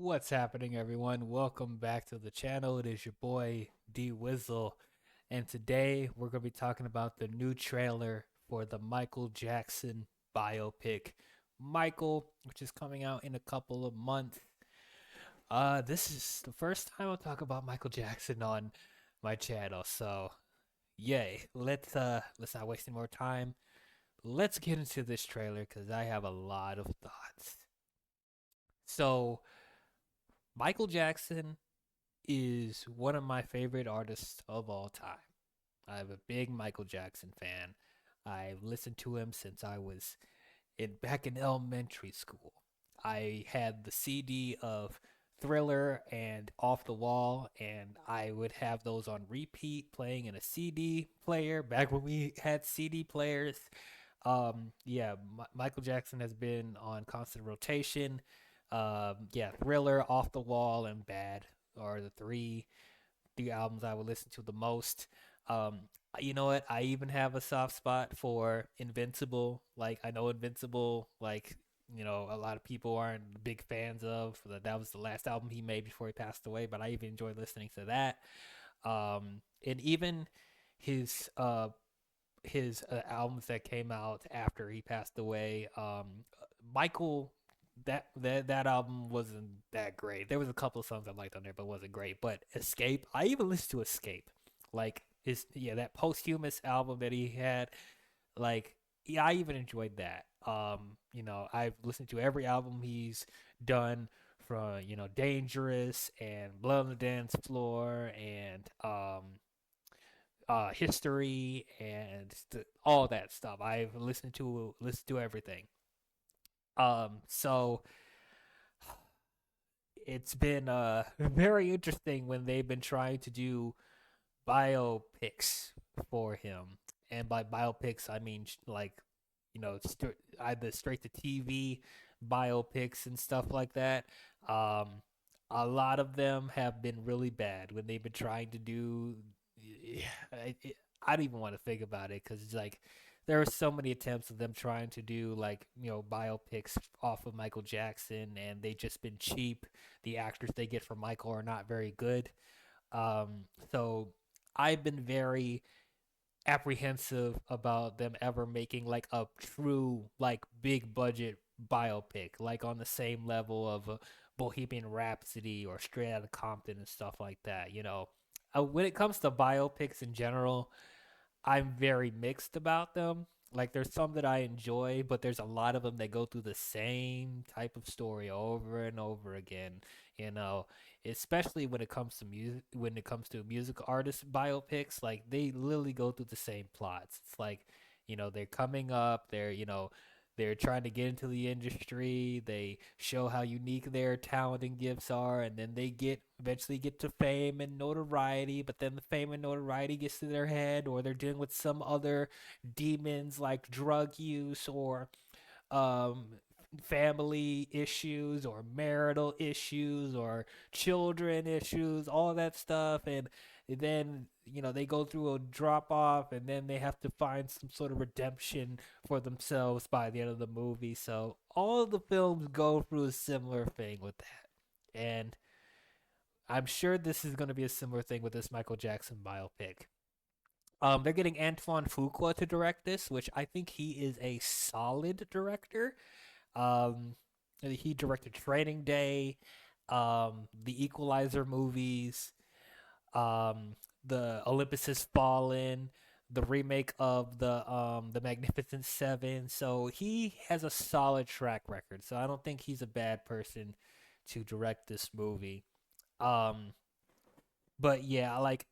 What's happening, everyone? Welcome back to the channel. It is your boy D-WIZZLE, and today we're going to be talking about the new trailer for the Michael Jackson biopic, Michael, which is coming out in a couple of months. This is the first time I'll talk about Michael Jackson on my channel, so yay! Let's not waste any more time. Let's get into this trailer because I have a lot of thoughts. So, Michael Jackson is one of my favorite artists of all time. I'm a big Michael Jackson fan. I've listened to him since I was back in elementary school. I had the CD of Thriller and Off the Wall, and I would have those on repeat playing in a CD player back when we had CD players. Yeah, Michael Jackson has been on constant rotation. Yeah, Thriller, Off the Wall, and Bad are the albums I would listen to the most. Um, you know what? I even have a soft spot for Invincible. Like I know Invincible, like a lot of people aren't big fans of. That was the last album he made before he passed away, but I even enjoyed listening to that. And even his uh his albums that came out after he passed away. Michael, that album wasn't that great. There was a couple of songs I liked on there, but it wasn't great. But Escape, I even listened to Escape, like that posthumous album that he had. Like yeah, I even enjoyed that. I've listened to every album he's done from Dangerous and Blood on the Dance Floor and history and all that stuff. I've listened to everything. So it's been very interesting when they've been trying to do biopics for him, and by biopics I mean like either straight to TV biopics and stuff like that. Um, a lot of them have been really bad when they've been trying to do. I don't even want to think about it because it's like there are so many attempts of them trying to do like biopics off of Michael Jackson, and they just been cheap. The actors they get from Michael are not very good. So I've been very apprehensive about them ever making like a true like big budget biopic like on the same level of Bohemian Rhapsody or Straight Outta Compton and stuff like that. When it comes to biopics in general, I'm very mixed about them. Like there's some that I enjoy, but there's a lot of them that go through the same type of story over and over again. You know, especially when it comes to music artist biopics, like they literally go through the same plots. It's like, they're coming up, they're trying to get into the industry. They show how unique their talent and gifts are, and then they eventually get to fame and notoriety. But then the fame and notoriety gets to their head, or they're dealing with some other demons like drug use or um, family issues or marital issues or children issues, all that stuff. And then, they go through a drop off and then they have to find some sort of redemption for themselves by the end of the movie. So all of the films go through a similar thing with that. And I'm sure this is going to be a similar thing with this Michael Jackson biopic. They're getting Antoine Fuqua to direct this, which I think he is a solid director. Um, he directed Training Day, the Equalizer movies, the Olympus Has Fallen, the remake of the Magnificent Seven. So he has a solid track record. So I don't think he's a bad person to direct this movie. Um, but yeah, like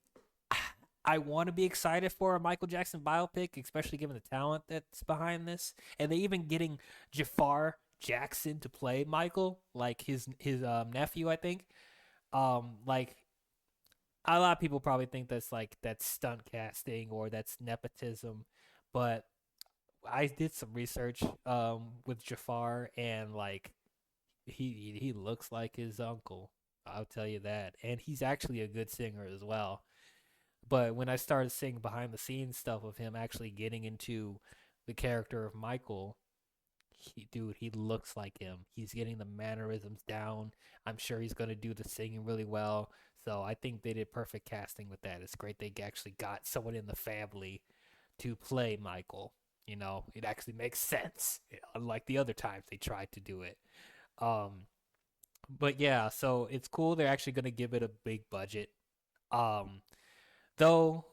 I want to be excited for a Michael Jackson biopic, especially given the talent that's behind this. And they even getting Jafar Jackson to play Michael, like his nephew, I think. Like a lot of people probably think that's stunt casting or that's nepotism, but I did some research with Jafar, and like he looks like his uncle. I'll tell you that. And he's actually a good singer as well. But when I started seeing behind the scenes stuff of him actually getting into the character of Michael, dude, he looks like him. He's getting the mannerisms down. I'm sure he's gonna do the singing really well. So I think they did perfect casting with that. It's great they actually got someone in the family to play Michael. It actually makes sense, unlike the other times they tried to do it. Um, but yeah, so it's cool they're actually gonna give it a big budget. Um, though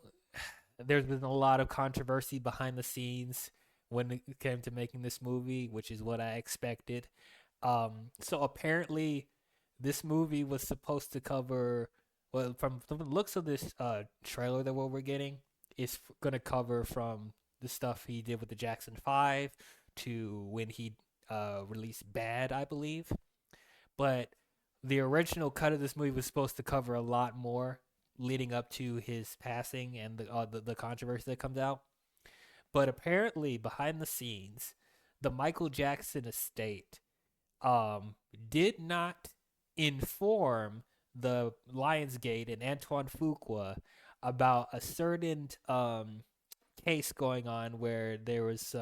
there's been a lot of controversy behind the scenes when it came to making this movie, which is what I expected. So apparently, this movie was supposed to cover, well, from the looks of this trailer that what we're getting, it's gonna cover from the stuff he did with the Jackson Five to when he released Bad, I believe. But the original cut of this movie was supposed to cover a lot more leading up to his passing and the controversy that comes out. But apparently, behind the scenes, the Michael Jackson estate um, did not inform the Lionsgate and Antoine Fuqua about a certain case going on where there was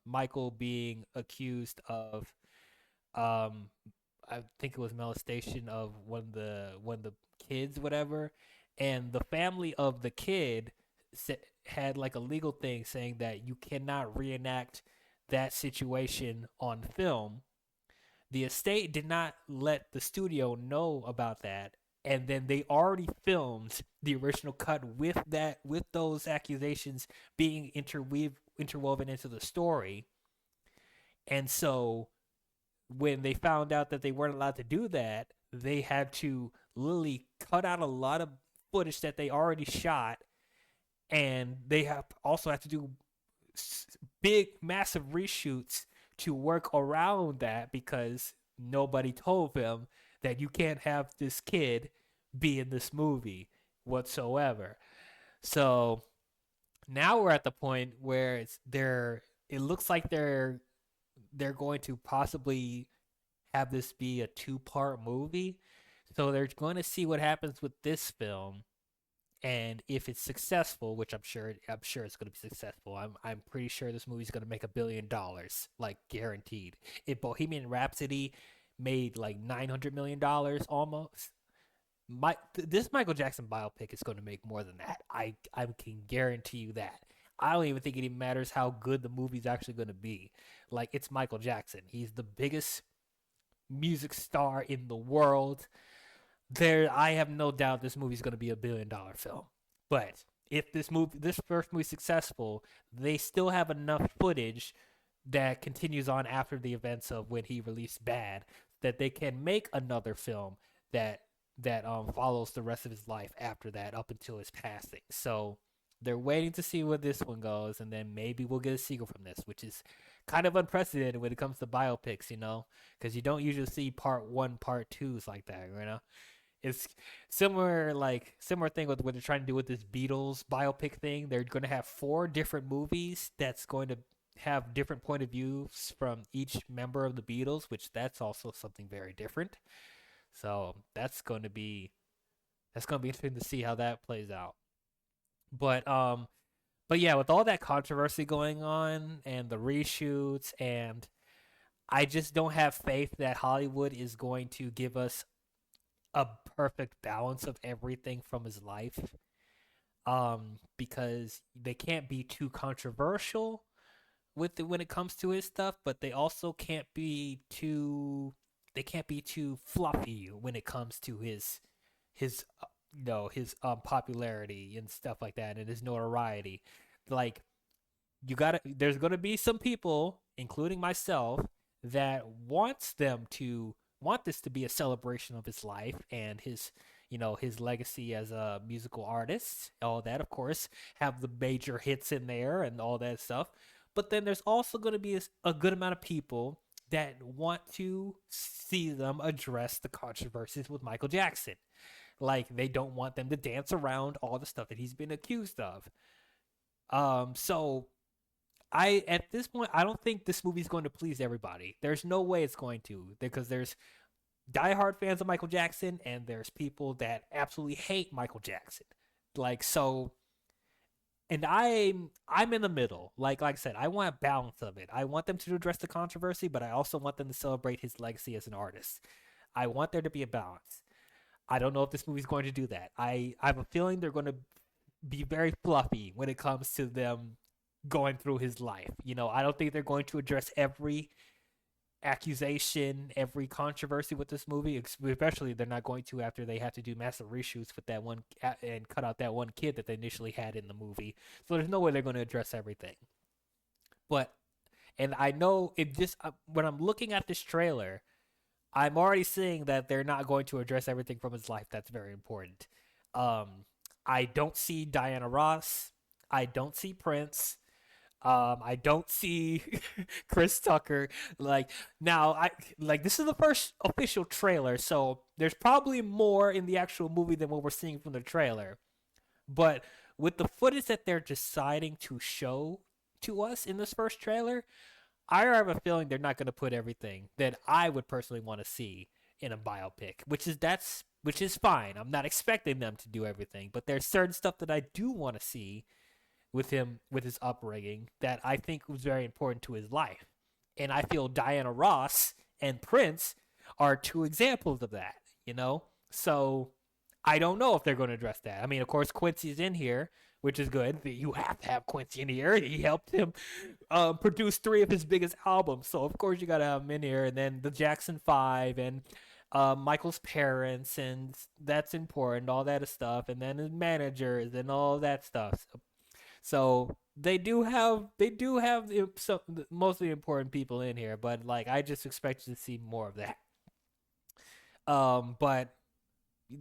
Michael being accused of um, I think it was molestation of one of the kids, whatever, and the family of the kid had like a legal thing saying that you cannot reenact that situation on film. The estate did not let the studio know about that, and then they already filmed the original cut with those accusations being interwoven into the story. And so when they found out that they weren't allowed to do that, they had to literally cut out a lot of footage that they already shot, and they have also have to do big, massive reshoots to work around that because nobody told them that you can't have this kid be in this movie whatsoever. So now we're at the point where it looks like they're going to possibly have this be a two-part movie. So they're going to see what happens with this film, and if it's successful, which I'm sure it's going to be successful. I'm pretty sure this movie's going to make $1 billion, like guaranteed. If Bohemian Rhapsody made like $900 million almost, this Michael Jackson biopic is going to make more than that. I can guarantee you that. I don't even think it even matters how good the movie's actually going to be. Like, it's Michael Jackson. He's the biggest music star in the world. I have no doubt this movie's going to be $1 billion film. But if this first movie is successful, they still have enough footage that continues on after the events of when he released Bad that they can make another film that follows the rest of his life after that up until his passing. So they're waiting to see where this one goes, and then maybe we'll get a sequel from this, which is kind of unprecedented when it comes to biopics, because you don't usually see part one, part twos like that. It's similar thing with what they're trying to do with this Beatles biopic thing. They're going to have 4 different movies that's going to have different point of views from each member of the Beatles, which that's also something very different. So that's going to be interesting to see how that plays out. But yeah, with all that controversy going on and the reshoots, and I just don't have faith that Hollywood is going to give us a perfect balance of everything from his life. Because they can't be too controversial when it comes to his stuff, but they also can't be too fluffy when it comes to his his popularity and stuff like that, and his notoriety. Like, there's gonna be some people, including myself, that want this to be a celebration of his life and his legacy as a musical artist. All that, of course, have the major hits in there and all that stuff. But then there's also going to be a good amount of people that want to see them address the controversies with Michael Jackson. Like, they don't want them to dance around all the stuff that he's been accused of. So at this point, I don't think this movie's going to please everybody. There's no way it's going to, because there's diehard fans of Michael Jackson and there's people that absolutely hate Michael Jackson. Like, so And I'm in the middle. Like I said, I want a balance of it. I want them to address the controversy, but I also want them to celebrate his legacy as an artist. I want there to be a balance. I don't know if this movie's going to do that. I have a feeling they're going to be very fluffy when it comes to them going through his life. I don't think they're going to address every accusation, every controversy with this movie. Especially, they're not going to after they have to do massive reshoots with that one and cut out that one kid that they initially had in the movie. So there's no way they're going to address everything. But and I know it just when I'm looking at this trailer, I'm already seeing that they're not going to address everything from his life. That's very important. Um, I don't see Diana Ross. I don't see Prince. I don't see Chris Tucker. Like now, I like this is the first official trailer, so there's probably more in the actual movie than what we're seeing from the trailer. But with the footage that they're deciding to show to us in this first trailer, I have a feeling they're not going to put everything that I would personally want to see in a biopic, which is fine. I'm not expecting them to do everything, but there's certain stuff that I do want to see with him with his upbringing that I think was very important to his life. And I feel Diana Ross and Prince are two examples of that, you know? So I don't know if they're going to address that. I mean, of course, Quincy's in here, which is good. You have to have Quincy in here. He helped him produce three of his biggest albums. So, of course, you got to have him in here. And then the Jackson 5 and Michael's parents, and that's important, all that stuff. And then his managers and all that stuff. So they do have some mostly important people in here, but like I just expected to see more of that. But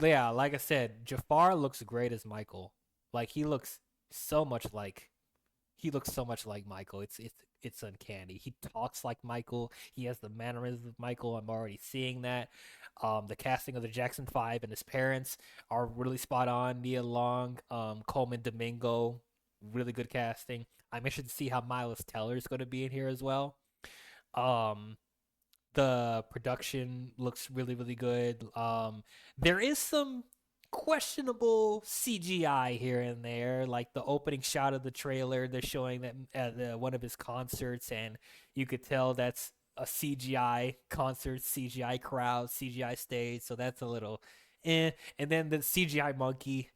yeah, like I said, Jafar looks great as Michael. Like he looks so much like Michael. It's uncanny. He talks like Michael. He has the mannerisms of Michael. I'm already seeing that. The casting of the Jackson Five and his parents are really spot on. Nia Long, Coleman Domingo, really good casting. I'm interested to see how Miles Teller is going to be in here as well. Um, the production looks really, really good. There is some questionable CGI here and there, like the opening shot of the trailer. They're showing that at one of his concerts, and you could tell that's a CGI concert, CGI crowd, CGI stage. So that's a little, And then the CGI monkey,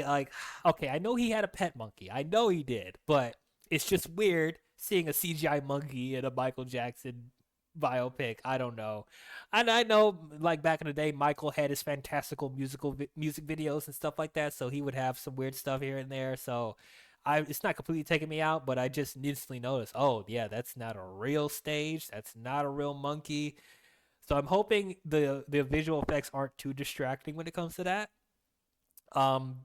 like, okay, I know he had a pet monkey. I know he did, but it's just weird seeing a CGI monkey in a Michael Jackson biopic. I don't know. And I know, like, back in the day, Michael had his fantastical music videos and stuff like that, so he would have some weird stuff here and there. So it's not completely taking me out, but I just instantly noticed, oh, yeah, that's not a real stage. That's not a real monkey. So I'm hoping the visual effects aren't too distracting when it comes to that. Um,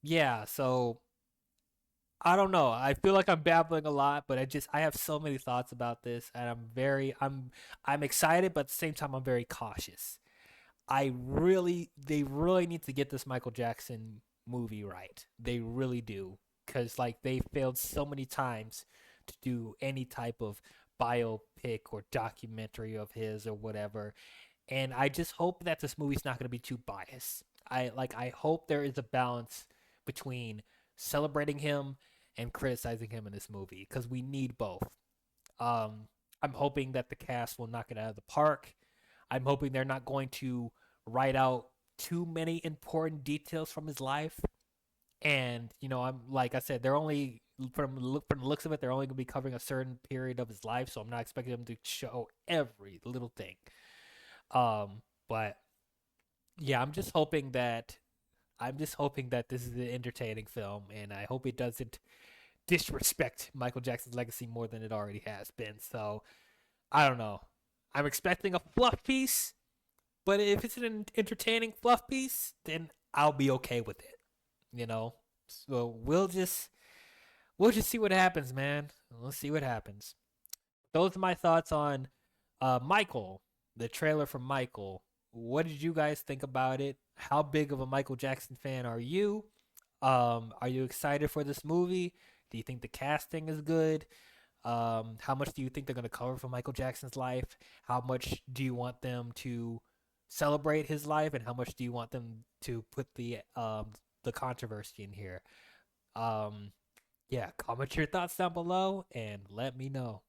yeah, so I don't know. I feel like I'm babbling a lot, but I have so many thoughts about this, and I'm excited, but at the same time I'm very cautious. They really need to get this Michael Jackson movie right. They really do, because like they failed so many times to do any type of biopic or documentary of his or whatever, and I just hope that this movie's not going to be too biased. I hope there is a balance between celebrating him and criticizing him in this movie because we need both. Um, I'm hoping that the cast will knock it out of the park. I'm hoping they're not going to write out too many important details from his life. And I'm like I said, they're only from the looks of it, they're only going to be covering a certain period of his life, so I'm not expecting them to show every little thing. But yeah, I'm just hoping that this is an entertaining film, and I hope it doesn't disrespect Michael Jackson's legacy more than it already has been. So I don't know. I'm expecting a fluff piece, but if it's an entertaining fluff piece, then I'll be okay with it. You know. So we'll just see what happens, man. Let's see what happens. Those are my thoughts on Michael, the trailer for Michael. What did you guys think about it? How big of a Michael Jackson fan are you? Are you excited for this movie? Do you think the casting is good? How much do you think they're going to cover from Michael Jackson's life? How much do you want them to celebrate his life, and how much do you want them to put the controversy in here. Um, yeah, comment your thoughts down below and let me know.